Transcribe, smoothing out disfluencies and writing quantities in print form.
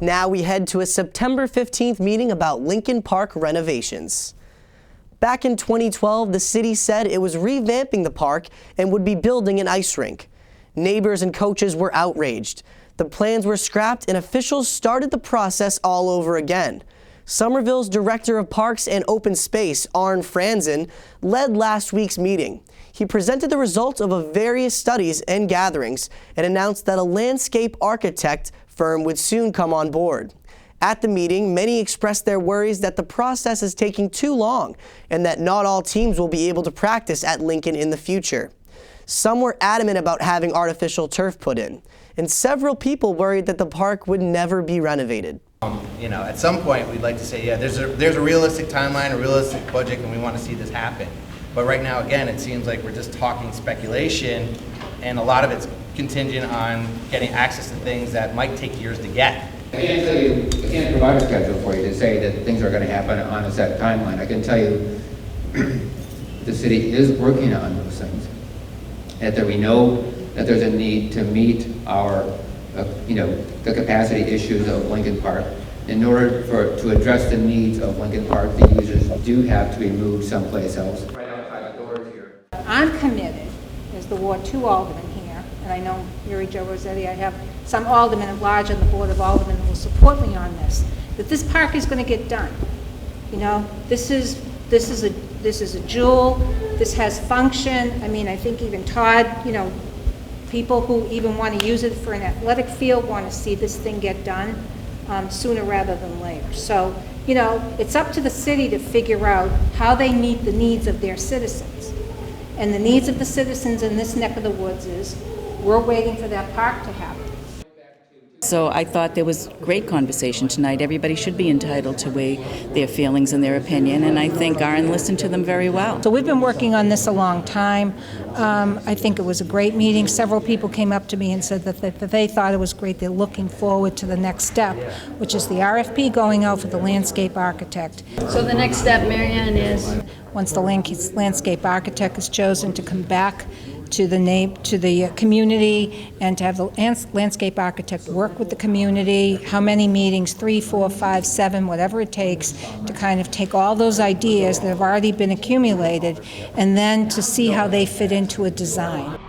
Now we head to a September 15th meeting about Lincoln Park renovations. Back in 2012, the city said it was revamping the park and would be building an ice rink. Neighbors and coaches were outraged. The plans were scrapped and officials started the process all over again. Somerville's Director of Parks and Open Space, Franzen, led last week's meeting. He presented the results of various studies and gatherings and announced that a landscape architect firm would soon come on board. At the meeting, many expressed their worries that the process is taking too long and that not all teams will be able to practice at Lincoln in the future. Some were adamant about having artificial turf put in, and several people worried that the park would never be renovated. At some point we'd like to say, yeah, there's a realistic timeline, a realistic budget, and we want to see this happen. But right now, again, it seems like we're just talking speculation, and a lot of it's contingent on getting access to things that might take years to get. I can't tell you, I can't provide a schedule for you to say that things are going to happen on a set timeline. I can tell you the city is working on those things, and that we know that there's a need to meet our the capacity issues of Lincoln Park. In order to address the needs of Lincoln Park, the users do have to be moved someplace else. Right outside the doors here. I'm committed as the Ward 2 Alderman here, and I know Mary Jo Rossetti, I have some Alderman-at-Large on the Board of Aldermen who will support me on this, that this park is going to get done. This is a jewel, this has function. I mean, I think even Todd, people who even want to use it for an athletic field want to see this thing get done sooner rather than later. So, it's up to the city to figure out how they meet the needs of their citizens. And the needs of the citizens in this neck of the woods is, we're waiting for that park to happen. So I thought there was great conversation tonight. Everybody should be entitled to weigh their feelings and their opinion, and I think Aaron listened to them very well. So we've been working on this a long time. I think it was a great meeting. Several people came up to me and said that they thought it was great. They're looking forward to the next step, which is the RFP going out for the landscape architect. So the next step, Maryann, is? Once the landscape architect is chosen, to come back to the community and to have the landscape architect work with the community. How many meetings, 3, 4, 5, 7, whatever it takes, to kind of take all those ideas that have already been accumulated and then to see how they fit into a design.